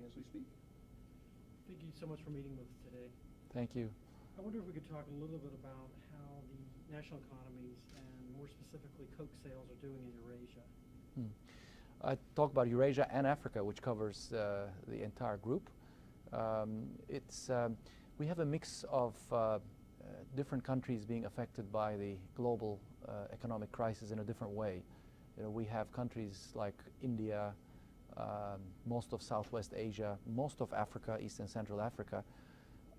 as we speak. Thank you so much for meeting with us today. Thank you. I wonder if we could talk a little bit about how the national economies and more specifically Coke sales are doing in Eurasia. I talk about Eurasia and Africa, which covers the entire group. We have a mix of different countries being affected by the global economic crisis in a different way. You know, we have countries like India, most of Southwest Asia, most of Africa, East and Central Africa.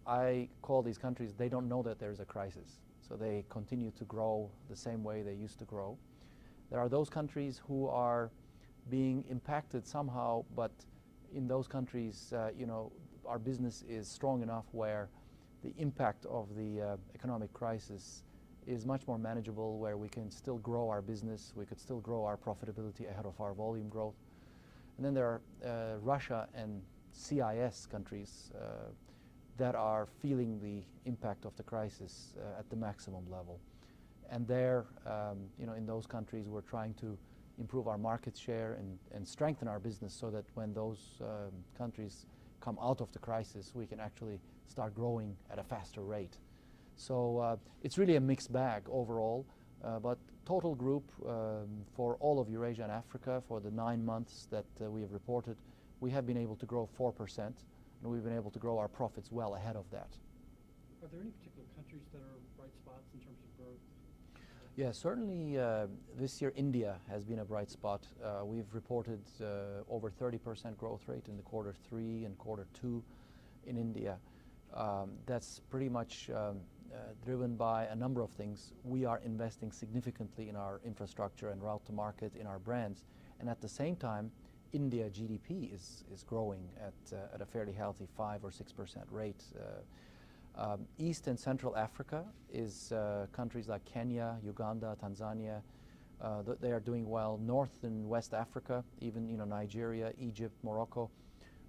I call these countries, they don't know that there's a crisis. So they continue to grow the same way they used to grow. There are those countries who are being impacted somehow, but in those countries, you know, our business is strong enough where the impact of the economic crisis is much more manageable, where we can still grow our business, we could still grow our profitability ahead of our volume growth. And then there are Russia and CIS countries that are feeling the impact of the crisis at the maximum level. And there, you know, in those countries, we're trying to improve our market share and strengthen our business so that when those countries come out of the crisis, we can actually start growing at a faster rate. So it's really a mixed bag overall, but total group for all of Eurasia and Africa for the 9 months that we have reported, we have been able to grow 4%, and we've been able to grow our profits well ahead of that. Are there any particular countries that are bright spots in terms of growth? Yeah, certainly this year India has been a bright spot. We've reported over 30% growth rate in the Q3 and Q2 in India. That's pretty much driven by a number of things. We are investing significantly in our infrastructure and route to market in our brands, and at the same time India GDP is growing at a fairly healthy 5 or 6% rate. East and Central Africa is countries like Kenya, Uganda, Tanzania. They are doing well. North and West Africa, even Nigeria, Egypt, Morocco,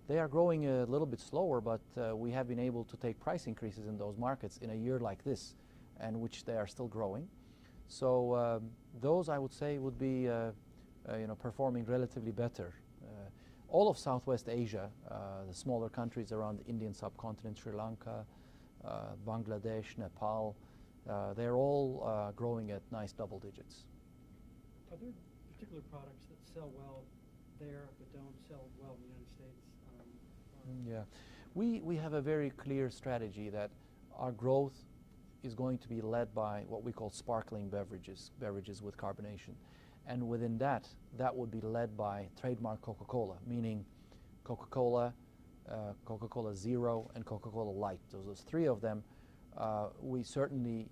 they are growing a little bit slower, but we have been able to take price increases in those markets in a year like this, and which they are still growing. So those, I would say, would be performing relatively better. All of Southwest Asia, the smaller countries around the Indian subcontinent, Sri Lanka, Bangladesh, Nepal, they're all growing at nice double digits. Are there particular products that sell well there but don't sell well in the United States? Yeah, we have a very clear strategy that our growth is going to be led by what we call sparkling beverages with carbonation. And within that would be led by trademark Coca-Cola, meaning Coca-Cola, Coca-Cola Zero, and Coca-Cola Light. Those three of them, we certainly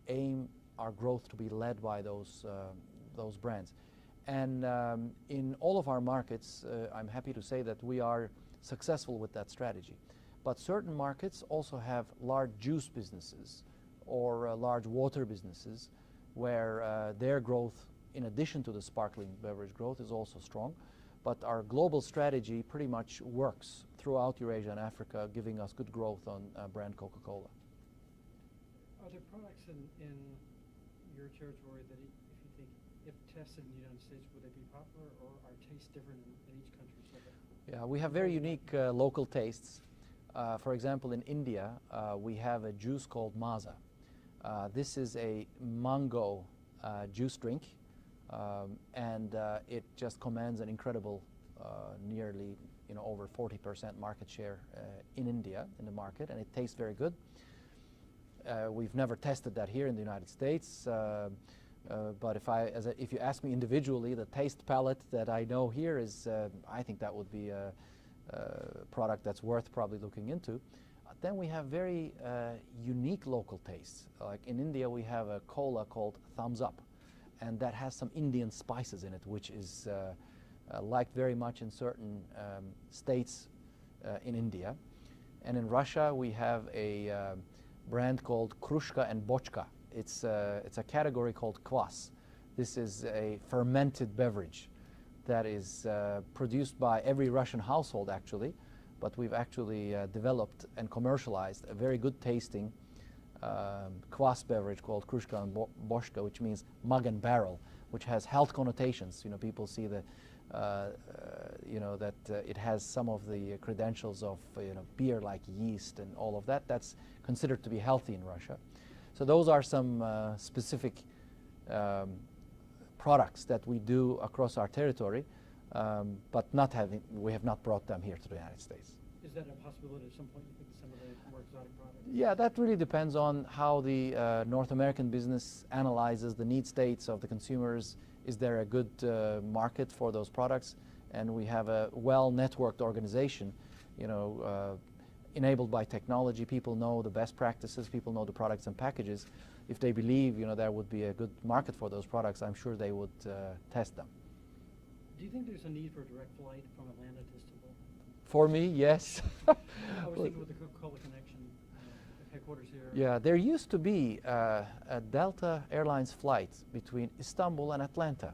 aim our growth to be led by those brands. And in all of our markets, I'm happy to say that we are successful with that strategy. But certain markets also have large juice businesses or large water businesses where their growth, in addition to the sparkling beverage growth, is also strong. But our global strategy pretty much works throughout Eurasia and Africa, giving us good growth on brand Coca-Cola. Are there products in your territory that, if you think, if tested in the United States, would they be popular, or are tastes different in each country? So that Yeah, we have very unique local tastes. For example, in India, we have a juice called Maaza. This is a mango juice drink. And it just commands an incredible, nearly over 40% market share in India in the market, and it tastes very good. We've never tested that here in the United States, but if you ask me individually, the taste palette that I know here is, I think that would be a product that's worth probably looking into. Then we have very unique local tastes. Like in India, we have a cola called Thumbs Up, and that has some Indian spices in it, which is liked very much in certain states in India. And in Russia, we have a brand called Krushka and Bochka. It's a category called kvass. This is a fermented beverage that is produced by every Russian household, actually, but we've actually developed and commercialized a very good tasting kvass beverage called Krushka and Bochka, which means mug and barrel, which has health connotations. People see the that it has some of the credentials of beer-like yeast and all of that. That's considered to be healthy in Russia. So those are some specific products that we do across our territory, but we have not brought them here to the United States. Is that a possibility at some point, you think, some of the more exotic products? Yeah, that really depends on how the North American business analyzes the need states of the consumers. Is there a good market for those products? And we have a well-networked organization, enabled by technology. People know the best practices, people know the products and packages. If they believe, there would be a good market for those products, I'm sure they would test them. Do you think there's a need for a direct flight from Atlanta to Istanbul? For me, yes. I was thinking with the Coca-Cola connection, headquarters here. Yeah, there used to be a Delta Airlines flight between Istanbul and Atlanta,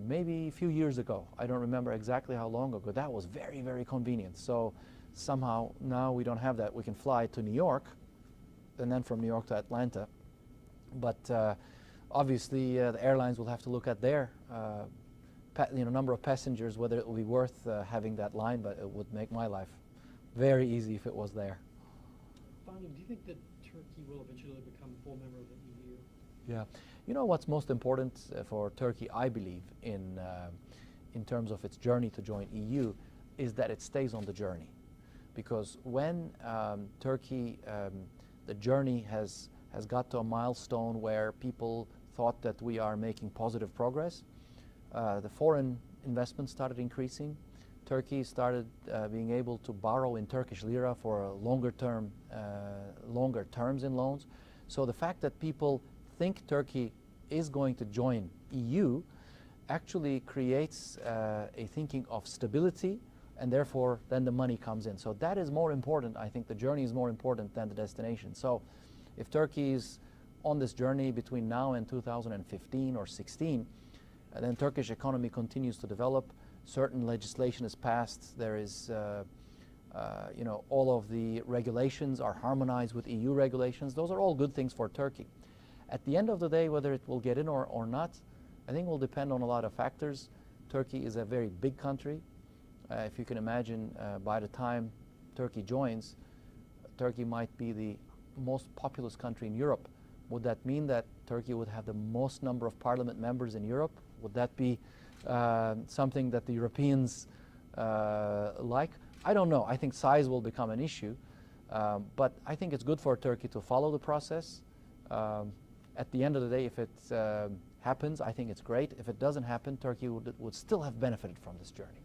maybe a few years ago. I don't remember exactly how long ago. That was very, very convenient. So somehow now we don't have that. We can fly to New York and then from New York to Atlanta. But obviously the airlines will have to look at their number of passengers, whether it will be worth having that line, but it would make my life very easy if it was there. Finally, do you think that Turkey will eventually become a full member of the EU? Yeah. You know what's most important for Turkey, I believe, in terms of its journey to join EU, is that it stays on the journey. Because when Turkey, the journey has got to a milestone where people thought that we are making positive progress, the foreign investment started increasing. Turkey started being able to borrow in Turkish lira for a longer terms in loans. So the fact that people think Turkey is going to join EU actually creates a thinking of stability, and therefore then the money comes in. So that is more important. I think the journey is more important than the destination. So if Turkey is on this journey between now and 2015 or 16, then Turkish economy continues to develop. Certain legislation is passed. There is, all of the regulations are harmonized with EU regulations. Those are all good things for Turkey. At the end of the day, whether it will get in or not, I think will depend on a lot of factors. Turkey is a very big country. If you can imagine, by the time Turkey joins, Turkey might be the most populous country in Europe. Would that mean that Turkey would have the most number of parliament members in Europe? Would that be something that the Europeans like? I don't know. I think size will become an issue. But I think it's good for Turkey to follow the process. At the end of the day, if it happens, I think it's great. If it doesn't happen, Turkey would still have benefited from this journey.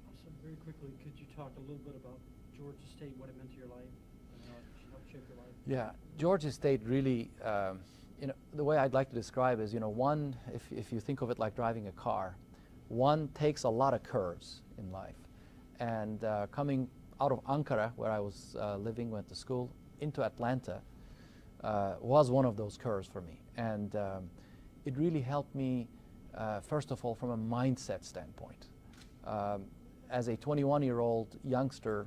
Also, very quickly, could you talk a little bit about Georgia State, what it meant to your life, and how it helped shape your life? Yeah, Georgia State really, the way I'd like to describe is, one, if you think of it like driving a car, one takes a lot of curves in life. And coming out of Ankara, where I was living, went to school, into Atlanta, was one of those curves for me. And it really helped me, first of all, from a mindset standpoint. As a 21-year-old youngster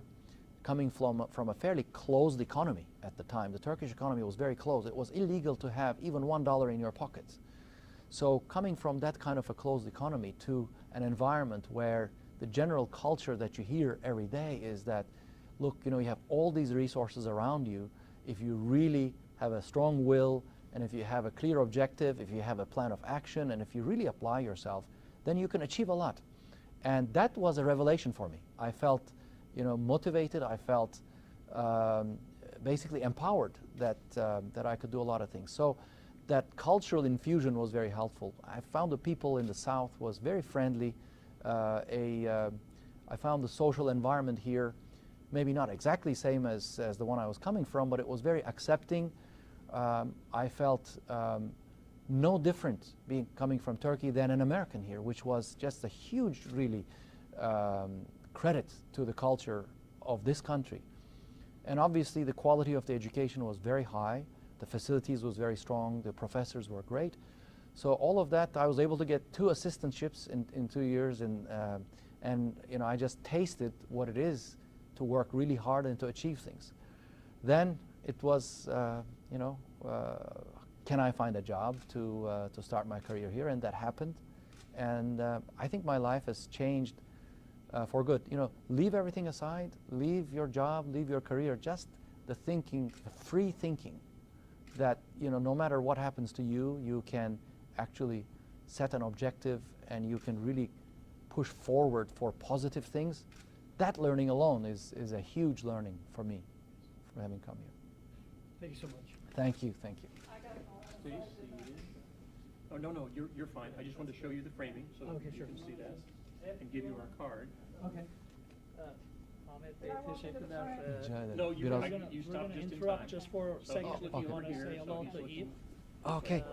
coming from a fairly closed economy at the time, the Turkish economy was very closed. It was illegal to have even $1 in your pockets. So coming from that kind of a closed economy to an environment where the general culture that you hear every day is that, look, you have all these resources around you. If you really have a strong will, and if you have a clear objective, if you have a plan of action, and if you really apply yourself, then you can achieve a lot. And that was a revelation for me. I felt, motivated. I felt basically empowered that I could do a lot of things. So that cultural infusion was very helpful. I found the people in the South was very friendly. I found the social environment here maybe not exactly same as the one I was coming from, but it was very accepting. I felt no different coming from Turkey than an American here, which was just a huge, really, credit to the culture of this country. And obviously the quality of the education was very high. The facilities was very strong. The professors were great. So all of that, I was able to get 2 assistantships in 2 years, and I just tasted what it is to work really hard and to achieve things. Then it was, can I find a job to start my career here? And that happened. And I think my life has changed for good. You know, leave everything aside, leave your job, leave your career, just the thinking, the free thinking that, you know, no matter what happens to you, you can actually set an objective and you can really push forward for positive things. That learning alone is a huge learning for me, for having come here. Thank you so much. Thank you, thank you. Please. Oh, no, you're fine. I just wanted to show you the framing so that Okay, you sure. can see that and give you our card. Okay. Ahmet Bey, teşekkürler. No, you, Biraz- you We're stopped gonna just in interrupt time. just for a So second. he's If looking you over want to here, say so hello he's to looking- Eve. Okay.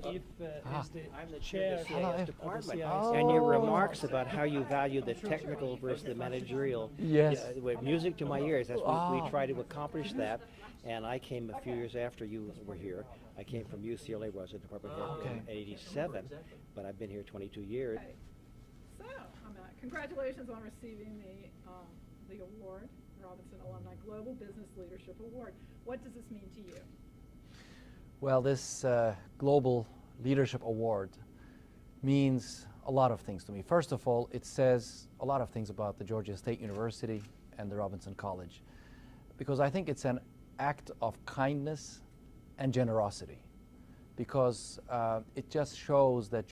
Eve Ah. is the I'm the chair chair Hello, of Eve. the department. Oh. And your remarks about how you value the technical versus the managerial. Yes. With music to my ears. That's what Ah. we try to accomplish that. And I came a few years after you were here. I came from UCLA, where I was a department head Okay. in '87, but I've been here 22 years. Okay. So, Ahmet, congratulations on receiving the award, Robinson Alumni Global Business Leadership Award. What does this mean to you? Well, this Global Leadership Award means a lot of things to me. First of all, it says a lot of things about the Georgia State University and the Robinson College, because I think it's an act of kindness and generosity, because it just shows that